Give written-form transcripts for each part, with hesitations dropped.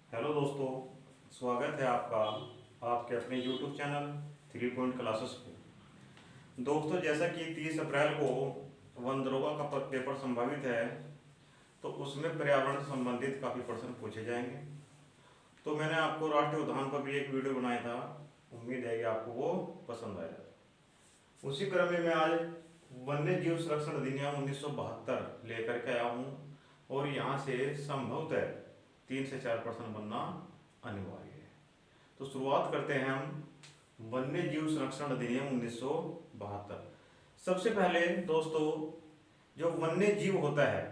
Hello दोस्तों, स्वागत है आपका आपके अपने यूट्यूब चैनल 3 पॉइंट क्लासेस पे। दोस्तों, जैसा कि 30 अप्रैल को वन दरोगा का पेपर संभावित है, तो उसमें पर्यावरण से संबंधित काफ़ी प्रश्न पूछे जाएंगे। तो मैंने आपको राष्ट्रीय उद्यान पर भी एक वीडियो बनाया था, उम्मीद है कि आपको वो पसंद आएगा। उसी क्रम में मैं आज वन्य जीव संरक्षण अधिनियम 1972 लेकर के आया हूँ और यहाँ से संभवतः 3 से 4 प्रश्न बनना अनिवार्य है। तो शुरुआत करते हैं हम वन्य जीव संरक्षण अधिनियम 1972। सबसे पहले दोस्तों, जो वन्य जीव होता है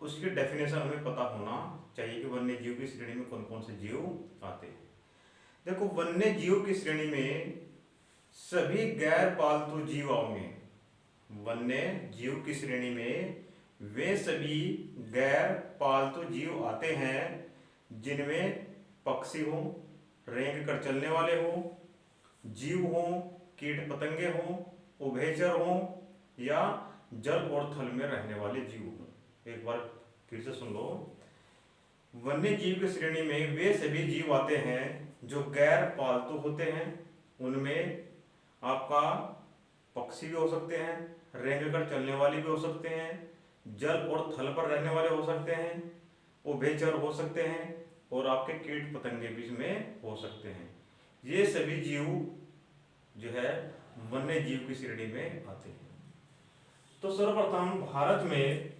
उसकी डेफिनेशन हमें पता होना चाहिए कि वन्य जीव की श्रेणी में कौन कौन से जीव आते हैं। देखो, वन्य जीव की श्रेणी में सभी गैर पालतू जीव आएंगे। वन्य जीव की श्रेणी में वे सभी गैर पालतू जीव आते हैं जिनमें पक्षी हो, रेंग कर चलने वाले हो, जीव हो, कीट पतंगे हो, उभयचर हो या जल और थल में रहने वाले जीव हो। एक बार फिर से सुन लो। वन्य जीव की श्रेणी में वे सभी जीव आते हैं जो गैर पालतू होते हैं। उनमें आपका पक्षी भी हो सकते हैं, रेंग कर चलने वाले भी हो सकते हैं, जल और थल पर रहने वाले हो सकते हैं, उभयचर हो सकते हैं और आपके कीट पतंगे भी इसमें हो सकते हैं। ये सभी जीव जो है वन्य जीव की श्रेणी में आते हैं। तो सर्वप्रथम भारत में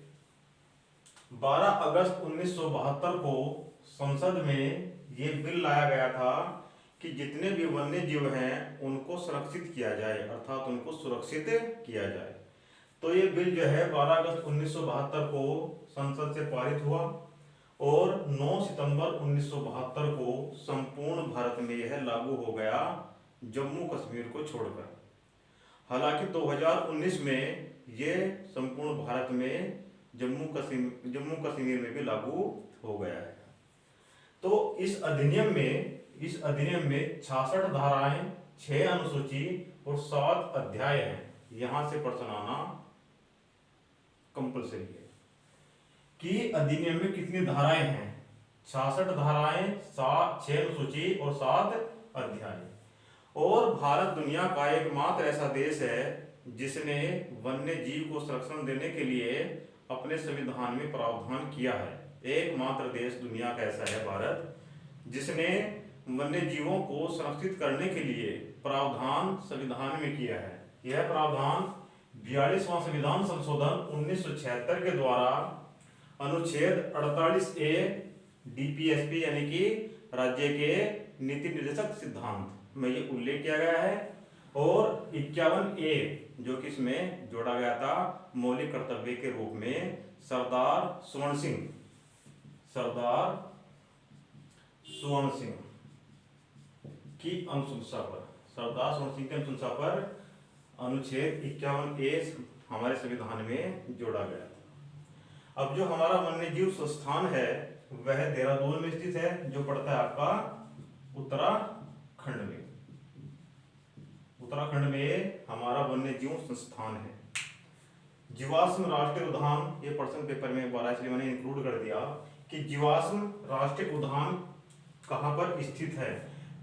12 अगस्त 1972 को संसद में ये बिल लाया गया था कि जितने भी वन्य जीव हैं उनको संरक्षित किया जाए, अर्थात उनको सुरक्षित किया जाए। तो ये बिल जो है 12 अगस्त 1972 को संसद से पारित हुआ और 9 सितंबर 1972 को संपूर्ण भारत में यह लागू हो गया, जम्मू कश्मीर को छोड़कर। हालांकि 2019 में ये संपूर्ण भारत में जम्मू कश्मीर में भी लागू हो गया है। तो इस अधिनियम में 66 धाराएं, 6 अनुसूची और 7 अध्याय हैं। यहां से प्रश्न आना कंपल्सरी है कि अधिनियम में कितनी धाराएं हैं। 66 धाराएं, 6 अनुसूची और 7 अध्याय। और भारत दुनिया का एकमात्र ऐसा देश है जिसने वन्य जीव को संरक्षण देने के लिए अपने संविधान में प्रावधान किया है। एकमात्र देश दुनिया का ऐसा है भारत, जिसने वन्य जीवों को संरक्षित करने के लिए प्रावधान संविधान में किया है। यह प्रावधान 42वां संविधान संशोधन 1976 के द्वारा अनुच्छेद 48A DPSP यानी कि राज्य के नीति निर्देशक सिद्धांत में ये उल्लेख किया गया है और 51A जो कि इसमें जोड़ा गया था मौलिक कर्तव्य के रूप में सरदार सुवर्ण सिंह की अनुशंसा पर अनुच्छेद 51A हमारे संविधान में जोड़ा गया था। अब जो हमारा वन्य जीव संस्थान है वह देहरादून में स्थित है, जो पड़ता है आपका उत्तराखंड में हमारा वन्य जीव संस्थान है। जीवाश्म राष्ट्रीय उद्यान, ये प्रश्न पेपर में 12 इसलिए मैंने इंक्लूड कर दिया कि जीवाश्म राष्ट्रीय उद्यान कहाँ पर स्थित है।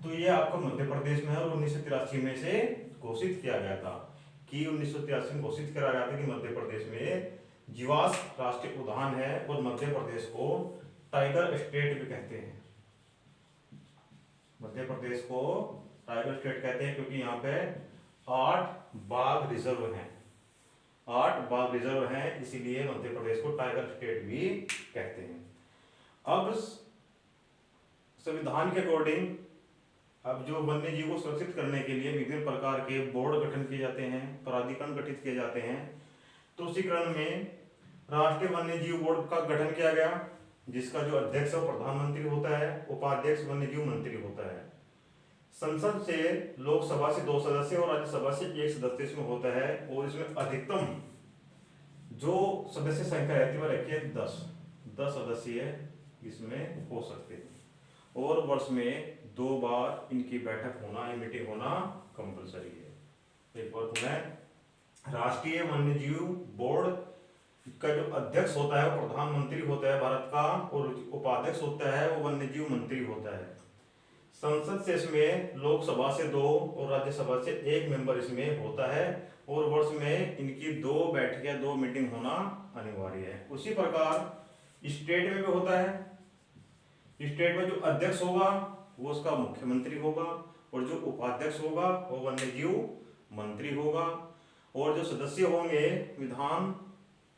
तो ये आपका मध्य प्रदेश में है और 1983 में से घोषित किया गया था कि 1983 में घोषित किया गया था कि मध्य प्रदेश में जीवाश्म राष्ट्रीय उद्यान है और मध्य प्रदेश को टाइगर स्टेट भी कहते हैं। मध्य प्रदेश को टाइगर स्टेट कहते हैं क्योंकि यहाँ पे 8 बाघ रिजर्व हैं, इसीलिए मध्य प्रदेश को टाइगर स्टेट भी कहते हैं। अब संविधान के अकॉर्डिंग अब जो वन्य जीव को सुरक्षित करने के लिए विभिन्न प्रकार के बोर्ड गठन किए जाते हैं, प्राधिकरण गठित किए जाते हैं। तो उसी क्रम में राष्ट्रीय वन्य जीव बोर्ड का गठन किया गया, जिसका जो अध्यक्ष और प्रधानमंत्री होता है, उपाध्यक्ष वन्य जीव मंत्री होता है। संसद से, लोकसभा से 2 सदस्य और राज्यसभा से 1 सदस्य इसमें होता है और इसमें अधिकतम जो सदस्य संख्या रहती है वह रखी है 10 सदस्य इसमें हो सकते हैं और वर्ष में 2 बार इनकी बैठक होना या मीटिंग होना कंपलसरी है। एक बार पुनः, राष्ट्रीय वन्य जीव बोर्ड का जो अध्यक्ष होता है वो प्रधानमंत्री होता है भारत का, और उपाध्यक्ष होता है वो वन्य जीव मंत्री होता है। संसद से इसमें लोकसभा से 2 और राज्यसभा से 1 मेंबर इसमें होता है, और वर्ष में इनकी 2 बैठकें 2 मीटिंग होना अनिवार्य है। उसी प्रकार स्टेट में भी होता है। स्टेट में जो अध्यक्ष होगा वो उसका मुख्यमंत्री होगा, और जो उपाध्यक्ष होगा वो वन्य जीव मंत्री होगा, और जो सदस्य होंगे विधान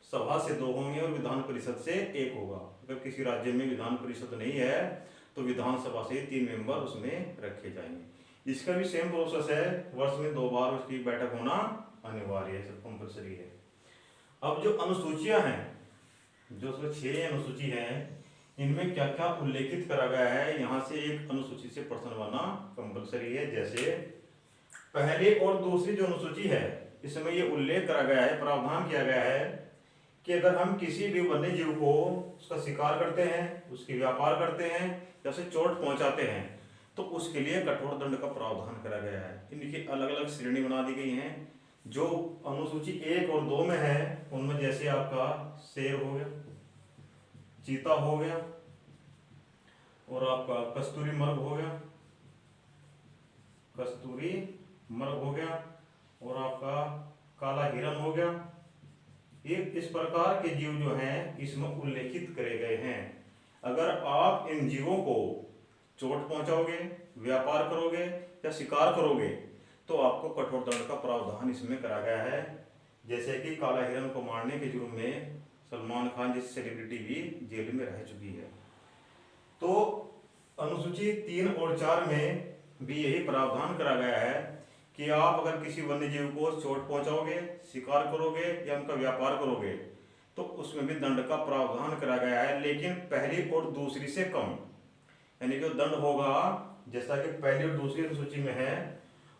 सभा से 2 होंगे और विधान परिषद से 1 होगा। अगर किसी राज्य में विधान परिषद नहीं है तो विधानसभा से 3 मेंबर उसमें रखे जाएंगे। इसका भी सेम प्रोसेस है, वर्ष में 2 बार उसकी बैठक होना अनिवार्य है, सब कंपल्सरी है। अब जो अनुसूचियां हैं, जो 6 अनुसूची हैं, इनमें क्या क्या उल्लेखित करा गया है, यहाँ से एक अनुसूची से प्रश्न बनना कंपल्सरी है। जैसे पहली और दूसरी जो अनुसूची है इसमें ये उल्लेख करा गया है, प्रावधान किया गया है कि अगर हम किसी भी वन्य जीव को उसका शिकार करते हैं, उसकी व्यापार करते हैं या उसे चोट पहुंचाते हैं तो उसके लिए कठोर दंड का प्रावधान करा गया है। इनकी अलग अलग श्रेणी बना दी गई हैं। जो अनुसूची 1 और 2 में है उनमें जैसे आपका शेर हो गया, चीता हो गया, और आपका कस्तूरी मृग हो गया, कस्तूरी मृग हो गया, और आपका काला हिरण हो गया। ये इस प्रकार के जीव जो हैं इसमें उल्लेखित करे गए हैं। अगर आप इन जीवों को चोट पहुंचाओगे, व्यापार करोगे या शिकार करोगे तो आपको कठोर दंड का प्रावधान इसमें करा गया है। जैसे कि काला हिरण को मारने के जुर्म में सलमान खान जैसी सेलिब्रिटी भी जेल में रह चुकी है। तो अनुसूची 3 और 4 में भी यही प्रावधान करा गया है कि आप अगर किसी वन्य जीव को चोट पहुंचाओगे, शिकार करोगे या उनका व्यापार करोगे तो उसमें भी दंड का प्रावधान करा गया है, लेकिन पहली और दूसरी से कम। यानी जो दंड होगा जैसा कि पहली और दूसरी अनुसूची में है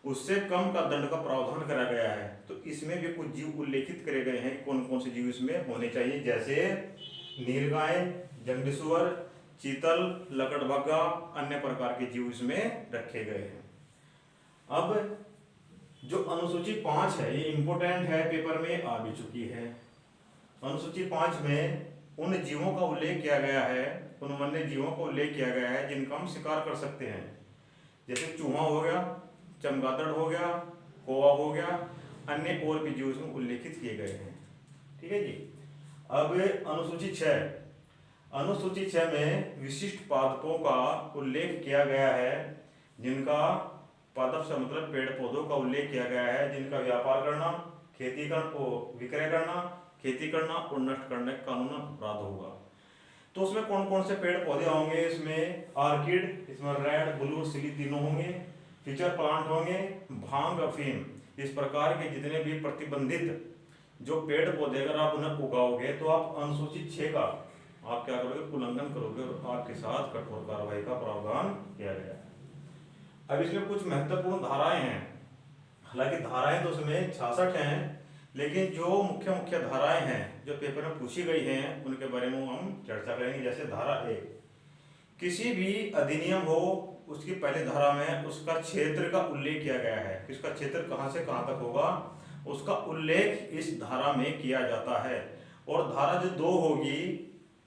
उससे कम का दंड का प्रावधान करा गया है। तो इसमें भी कुछ जीव उल्लेखित करे गए हैं, कौन कौन से जीव इसमें होने चाहिए। जैसे नीलगाय, जंगली सुअर, चीतल, लकड़बग्गा, अन्य प्रकार के जीव इसमें रखे गए हैं। अब जो अनुसूची 5 है ये इंपोर्टेंट है, पेपर में आ भी चुकी है। अनुसूची 5 में उन जीवों का उल्लेख किया गया है, उन वन्य जीवों का उल्लेख किया गया है जिनका हम शिकार कर सकते हैं। जैसे चूहा हो गया, चमगादड़ हो गया, कौवा हो गया, अन्य और भी जीव इसमें उल्लेखित किए गए हैं। ठीक है जी। अब अनुसूची 6, अनुसूची 6 में विशिष्ट पादपों का उल्लेख किया गया है, जिनका पादप से मतलब पेड़ पौधों का उल्लेख किया गया है, जिनका व्यापार करना, खेती करना, विक्रय करना, खेती करना और नष्ट करने का कानूनन अपराध होगा। तो उसमें कौन कौन से पेड़ पौधे होंगे, इसमें ऑर्किड, इसमें रेड, ब्लू, सिली तीनों होंगे, फीचर प्लांट होंगे, भांग, अफीम, इस प्रकार के जितने भी प्रतिबंधित जो पेड़ पौधे अगर आप उन्हें उगाओगे तो आप अनुसूची 6 का आप क्या करोगे, उल्लंघन करोगे और आपके साथ कठोर कार्रवाई का प्रावधान किया गया है। अब इसमें कुछ महत्वपूर्ण धाराएं हैं, हालांकि धाराएं तो उसमें 66 हैं, लेकिन जो मुख्य मुख्य धाराएं हैं जो पेपर में पूछी गई हैं उनके बारे में हम चर्चा करेंगे। जैसे धारा 1, किसी भी अधिनियम हो उसकी पहली धारा में उसका क्षेत्र का उल्लेख किया गया है, इसका क्षेत्र कहां से कहां तक होगा उसका उल्लेख इस धारा में किया जाता है। और धारा जो 2 होगी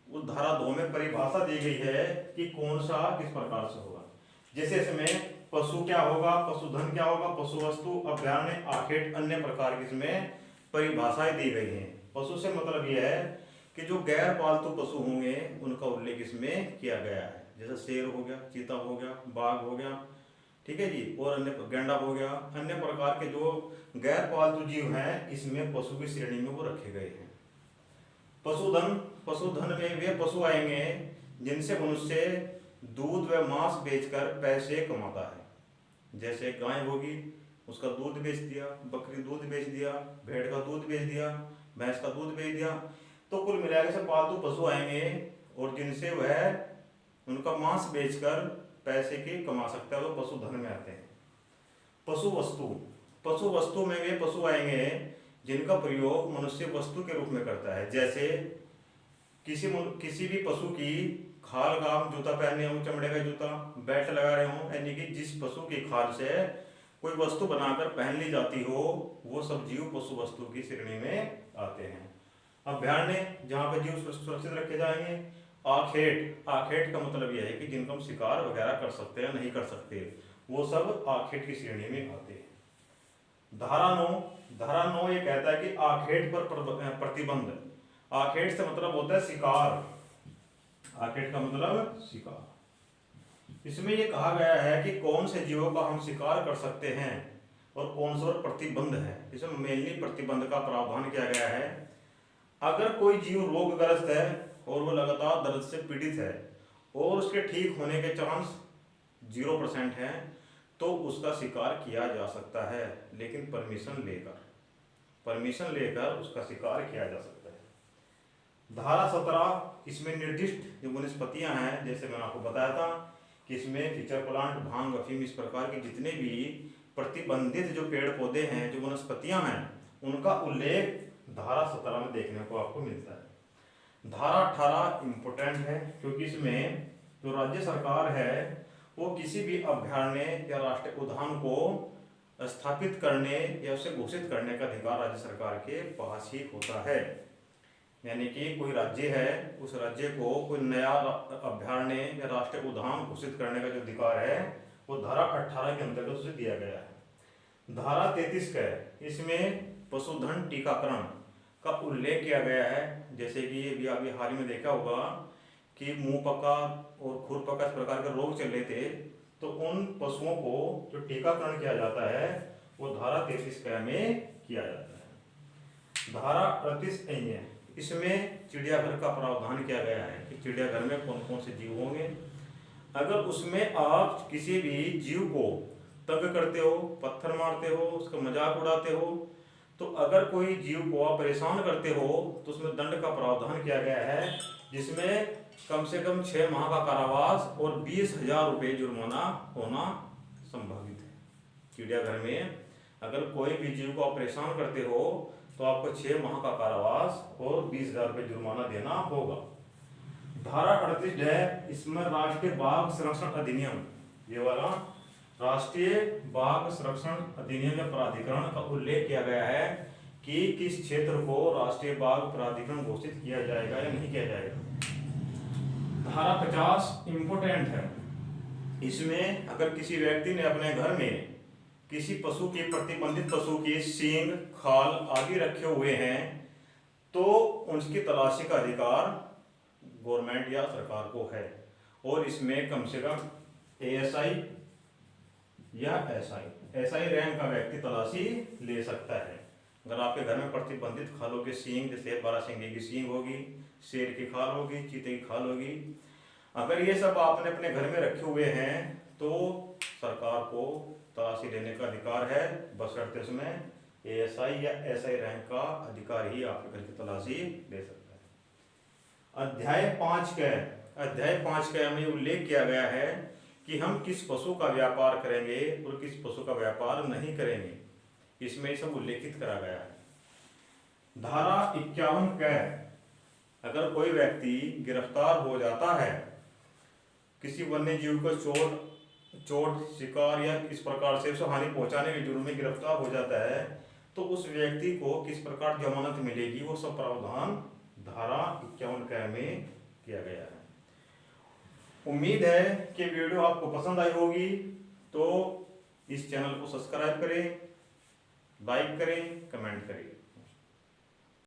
उस धारा 2 में परिभाषा दी गई है कि कौन सा किस प्रकार से होगा। जैसे इसमें पशु क्या होगा, पशुधन क्या होगा, पशु वस्तु, अभ्यारण्य, आखेट, अन्य प्रकार की इसमें परिभाषाएं दी गई हैं। पशु से मतलब यह है कि जो गैर पालतू पशु होंगे उनका उल्लेख इसमें किया गया है। जैसे शेर हो गया, चीता हो गया, बाघ हो गया, ठीक है जी, और अन्य गैंडा हो गया, अन्य प्रकार के जो गैर पालतू जीव हैं इसमें पशु की श्रेणी में वो रखे गए हैं। पशुधन, पशुधन में वे पशु आएंगे जिनसे मनुष्य दूध व मांस बेचकर पैसे कमाता है। जैसे गाय होगी उसका दूध बेच दिया, बकरी दूध बेच दिया, भेड़ का दूध बेच दिया, भैंस का दूध बेच दिया। तो कुल मिलाकर से पालतू पशु आएंगे और जिनसे वह उनका मांस बेचकर पैसे की कमा सकता है, वो पशुधन में आते हैं। पशु वस्तु, पशु वस्तु में वे पशु आएंगे जिनका प्रयोग मनुष्य वस्तु के रूप में करता है। जैसे किसी भी पशु की खाल का हम जूता पहने हो, चमड़े का जूता, बेल्ट लगा रहे हो, यानी कि जिस पशु की खाल से कोई वस्तु बनाकर पहन ली जाती हो वो सब जीव पशु वस्तु की श्रेणी में आते हैं। अभयारण्य जहाँ पे जीव सुरक्षित रखे जाएंगे। आखेट, आखेट का मतलब यह है कि जिनको हम शिकार वगैरह कर सकते हैं नहीं कर सकते, वो सब आखेट की श्रेणी में आते हैं। धारा 9 ये कहता है कि आखेट पर प्रतिबंध। आखेट से मतलब होता है शिकार, आखेट का मतलब शिकार। इसमें ये कहा गया है कि कौन से जीवों का हम शिकार कर सकते हैं और कौन से पर प्रतिबंध है। इसमें मेनली प्रतिबंध का प्रावधान किया गया है। अगर कोई जीव रोगग्रस्त है और वो लगातार दर्द से पीड़ित है और उसके ठीक होने के चांस 0% है तो उसका शिकार किया जा सकता है, लेकिन परमिशन लेकर उसका शिकार किया जा सकता है। धारा 17 इसमें निर्दिष्ट जो वनस्पतियां हैं, जैसे मैंने आपको बताया था कि इसमें फीचर प्लांट, भांग, अफीम, इस प्रकार के जितने भी प्रतिबंधित जो पेड़ पौधे हैं, जो वनस्पतियां हैं, उनका उल्लेख धारा 17 में देखने को आपको मिलता है। धारा 18 इम्पोर्टेंट है क्योंकि इसमें जो राज्य सरकार है वो किसी भी अभयारण्य या राष्ट्रीय उद्यान को स्थापित करने या उसे घोषित करने का अधिकार राज्य सरकार के पास ही होता है। यानी कि कोई राज्य है, उस राज्य को कोई नया अभयारण्य या राष्ट्रीय उद्यान घोषित करने का जो अधिकार है वो धारा 18 के अंतर्गत उसे दिया गया है। धारा 33 का है, इसमें पशुधन टीकाकरण का उल्लेख किया गया है। जैसे कि अभी हाल ही में देखा होगा कि मुंह पका और खुर पका इस प्रकार के रोग चल रहे थे, तो उन पशुओं को जो टीकाकरण किया जाता है वो धारा 33 में किया जाता है। धारा 38 है, इसमें चिड़ियाघर का प्रावधान किया गया है कि चिड़ियाघर में कौन कौन से जीव होंगे। अगर उसमें आप किसी भी जीव को तंग करते हो, पत्थर मारते हो, उसका मजाक उड़ाते हो, तो अगर कोई जीव को आप परेशान करते हो तो उसमें दंड का प्रावधान किया गया है, जिसमें कम से कम 6 माह का कारावास और 20,000 रुपये जुर्माना होना संभावित है। चिड़ियाघर में अगर कोई भी जीव को आप परेशान करते हो तो आपको 6 माह का कारावास और 20,000 रुपये जुर्माना देना होगा। धारा 38 है, इसमें राष्ट्रीय बाघ संरक्षण अधिनियम, ये वाला राष्ट्रीय बाघ संरक्षण अधिनियम या प्राधिकरण का उल्लेख किया गया है कि किस क्षेत्र को राष्ट्रीय बाघ प्राधिकरण घोषित किया जाएगा या नहीं किया जाएगा। धारा 50 इम्पोर्टेंट है, इसमें अगर किसी व्यक्ति ने अपने घर में किसी पशु के, प्रतिबंधित पशु के सींग, खाल आदि रखे हुए हैं तो उनकी तलाशी का अधिकार गवर्नमेंट या सरकार को है, और इसमें कम से कम एएसआई या एसआई रैंक का व्यक्ति तलाशी ले सकता है। अगर आपके घर में प्रतिबंधित खालों के सींग, जैसे 12 सिंगे की सींग होगी, शेर की खाल होगी, चीते की खाल होगी, अगर ये सब आपने अपने घर में रखे हुए हैं तो सरकार को तलाशी लेने का अधिकार है, बशर्ते उसमें एएसआई या एसआई रैंक का अधिकार ही आपके घर की तलाशी ले सकता है। अध्याय 5 के में उल्लेख किया गया है कि हम किस पशु का व्यापार करेंगे और किस पशु का व्यापार नहीं करेंगे, इसमें सब उल्लेखित करा गया है। धारा 51 क, अगर कोई व्यक्ति गिरफ्तार हो जाता है, किसी वन्य जीव को चोट, शिकार या किस प्रकार से उसे हानि पहुंचाने के जुर्म में गिरफ्तार हो जाता है, तो उस व्यक्ति को किस प्रकार जमानत मिलेगी, वो सब प्रावधान धारा 51 क में किया गया है। उम्मीद है कि वीडियो आपको पसंद आई होगी, तो इस चैनल को सब्सक्राइब करें, लाइक करें, कमेंट करें।